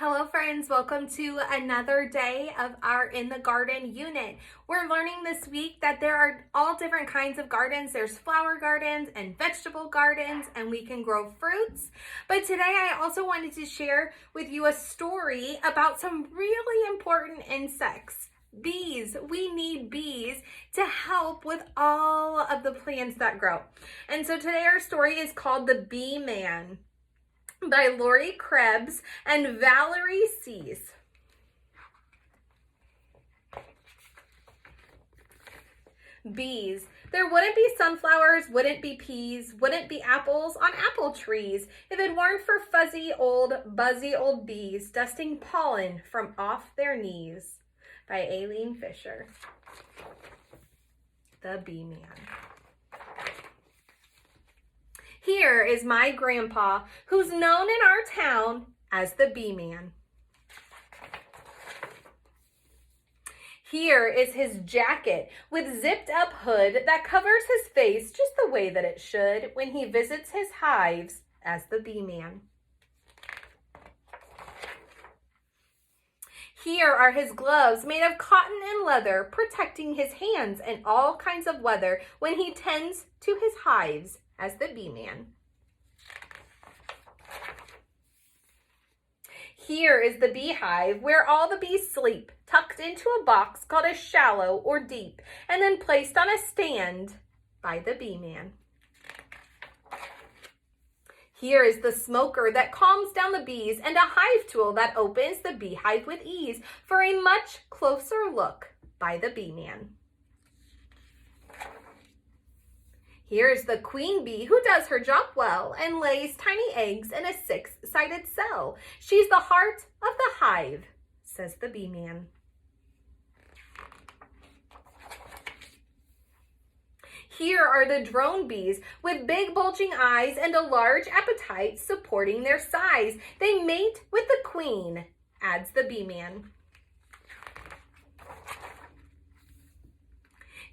Hello friends, welcome to another day of our In the Garden unit. We're learning this week that there are all different kinds of gardens. There's flower gardens and vegetable gardens, and we can grow fruits. But today I also wanted to share with you a story about some really important insects. Bees. We need bees to help with all of the plants that grow. And so today our story is called The Beeman by Lori Krebs and Valerie Sees. Bees. There wouldn't be sunflowers, wouldn't be peas, wouldn't be apples on apple trees if it weren't for fuzzy old, buzzy old bees dusting pollen from off their knees. By Aileen Fisher. The Beeman. Here is my grandpa, who's known in our town as the Beeman. Here is his jacket with zipped up hood that covers his face just the way that it should when he visits his hives as the Beeman. Here are his gloves made of cotton and leather, protecting his hands in all kinds of weather when he tends to his hives as the Beeman. Here is the beehive where all the bees sleep, tucked into a box called a shallow or deep, and then placed on a stand by the Beeman. Here is the smoker that calms down the bees and a hive tool that opens the beehive with ease for a much closer look by the Beeman. Here's the queen bee who does her job well and lays tiny eggs in a six-sided cell. She's the heart of the hive, says the Beeman. Here are the drone bees with big bulging eyes and a large appetite supporting their size. They mate with the queen, adds the Beeman.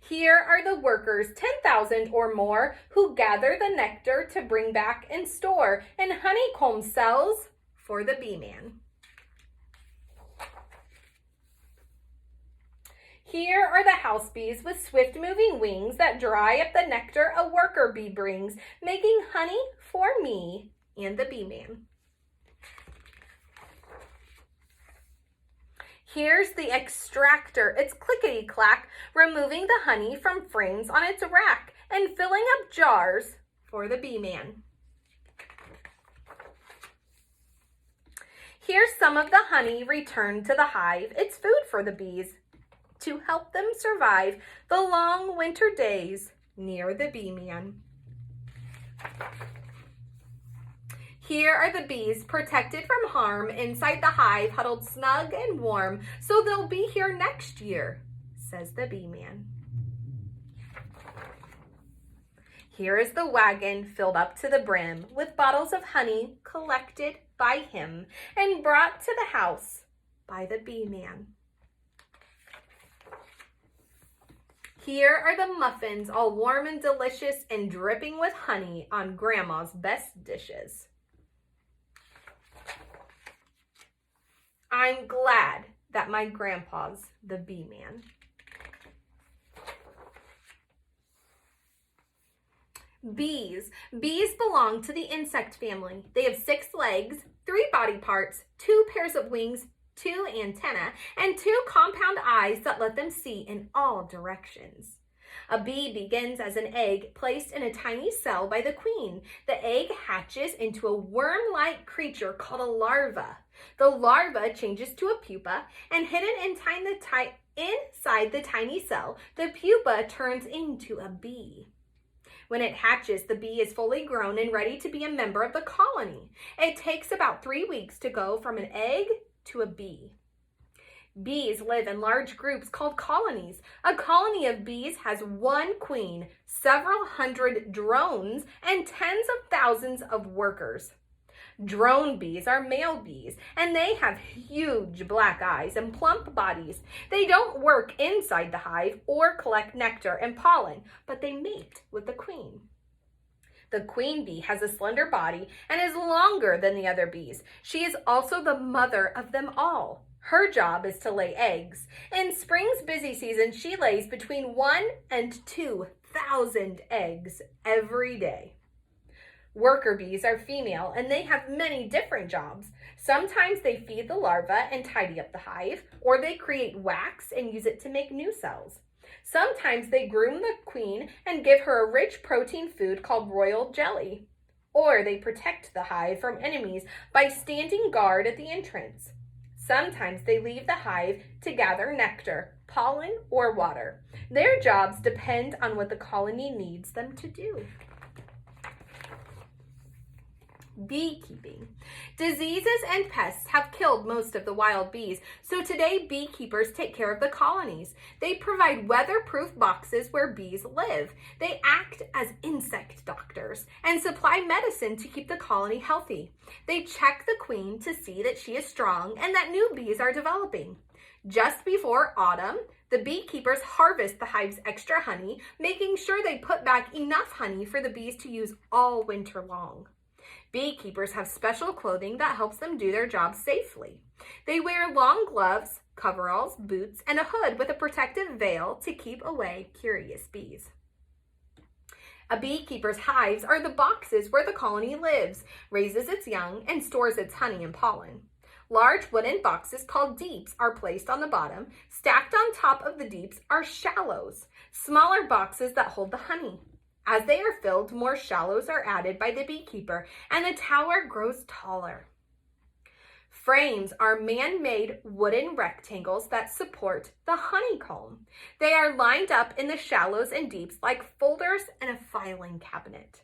Here are the workers, 10,000 or more, who gather the nectar to bring back and store in honeycomb cells for the Beeman. Here are the house bees with swift-moving wings that dry up the nectar a worker bee brings, making honey for me and the Beeman. Here's the extractor. It's clickety-clack, removing the honey from frames on its rack and filling up jars for the Beeman. Here's some of the honey returned to the hive. It's food for the bees to help them survive the long winter days near the Beeman. Here are the bees protected from harm inside the hive, huddled snug and warm, so they'll be here next year, says the Beeman. Here is the wagon filled up to the brim with bottles of honey collected by him and brought to the house by the Beeman. Here are the muffins, all warm and delicious and dripping with honey on Grandma's best dishes. I'm glad that my grandpa's the Beeman. Bees. Bees belong to the insect family. They have 6 legs, 3 body parts, 2 pairs of wings, 2 antennae, and 2 compound eyes that let them see in all directions. A bee begins as an egg placed in a tiny cell by the queen. The egg hatches into a worm-like creature called a larva. The larva changes to a pupa, and hidden inside the tiny cell, the pupa turns into a bee. When it hatches, the bee is fully grown and ready to be a member of the colony. It takes about 3 weeks to go from an egg to a bee. Bees live in large groups called colonies. A colony of bees has 1 queen, several hundred drones, and tens of thousands of workers. Drone bees are male bees, and they have huge black eyes and plump bodies. They don't work inside the hive or collect nectar and pollen, but they mate with the queen. The queen bee has a slender body and is longer than the other bees. She is also the mother of them all. Her job is to lay eggs. In spring's busy season, she lays between 1,000 and 2,000 eggs every day. Worker bees are female and they have many different jobs. Sometimes they feed the larvae and tidy up the hive, or they create wax and use it to make new cells. Sometimes they groom the queen and give her a rich protein food called royal jelly, or they protect the hive from enemies by standing guard at the entrance. Sometimes they leave the hive to gather nectar, pollen, or water. Their jobs depend on what the colony needs them to do. Beekeeping. Diseases and pests have killed most of the wild bees, so today beekeepers take care of the colonies. They provide weatherproof boxes where bees live. They act as insect doctors and supply medicine to keep the colony healthy. They check the queen to see that she is strong and that new bees are developing. Just before autumn, the beekeepers harvest the hive's extra honey, making sure they put back enough honey for the bees to use all winter long. Beekeepers have special clothing that helps them do their job safely. They wear long gloves, coveralls, boots, and a hood with a protective veil to keep away curious bees. A beekeeper's hives are the boxes where the colony lives, raises its young, and stores its honey and pollen. Large wooden boxes called deeps are placed on the bottom. Stacked on top of the deeps are shallows, smaller boxes that hold the honey. As they are filled, more shallows are added by the beekeeper, and the tower grows taller. Frames are man-made wooden rectangles that support the honeycomb. They are lined up in the shallows and deeps like folders in a filing cabinet.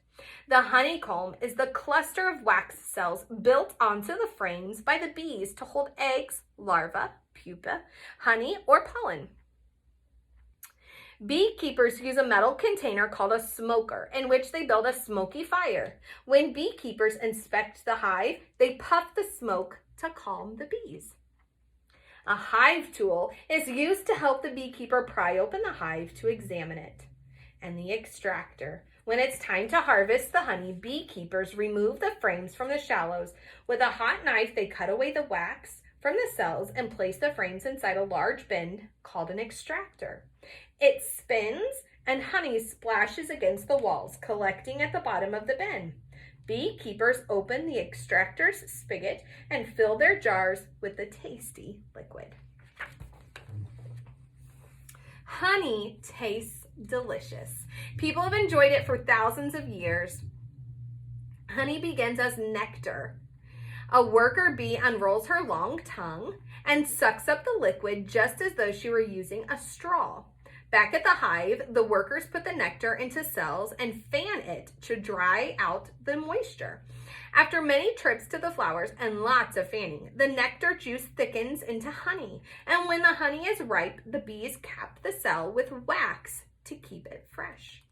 The honeycomb is the cluster of wax cells built onto the frames by the bees to hold eggs, larvae, pupa, honey, or pollen. Beekeepers use a metal container called a smoker, in which they build a smoky fire. When beekeepers inspect the hive, they puff the smoke to calm the bees. A hive tool is used to help the beekeeper pry open the hive to examine it. And the extractor. When it's time to harvest the honey, beekeepers remove the frames from the shallows. With a hot knife, they cut away the wax from the cells and place the frames inside a large bin called an extractor. It spins and honey splashes against the walls, collecting at the bottom of the bin. Beekeepers open the extractor's spigot and fill their jars with the tasty liquid. Honey tastes delicious. People have enjoyed it for thousands of years. Honey begins as nectar. A worker bee unrolls her long tongue and sucks up the liquid just as though she were using a straw. Back at the hive, the workers put the nectar into cells and fan it to dry out the moisture. After many trips to the flowers and lots of fanning, the nectar juice thickens into honey. And when the honey is ripe, the bees cap the cell with wax to keep it fresh.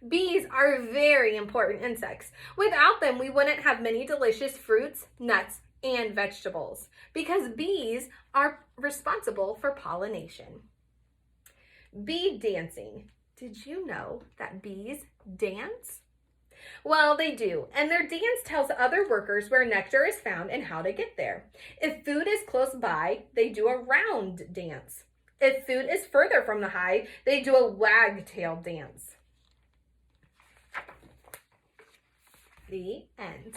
Bees are very important insects. Without them, we wouldn't have many delicious fruits, nuts, and vegetables because bees are responsible for pollination. Bee dancing. Did you know that bees dance? Well, they do, and their dance tells other workers where nectar is found and how to get there. If food is close by, they do a round dance. If food is further from the hive, they do a wagtail dance. The end.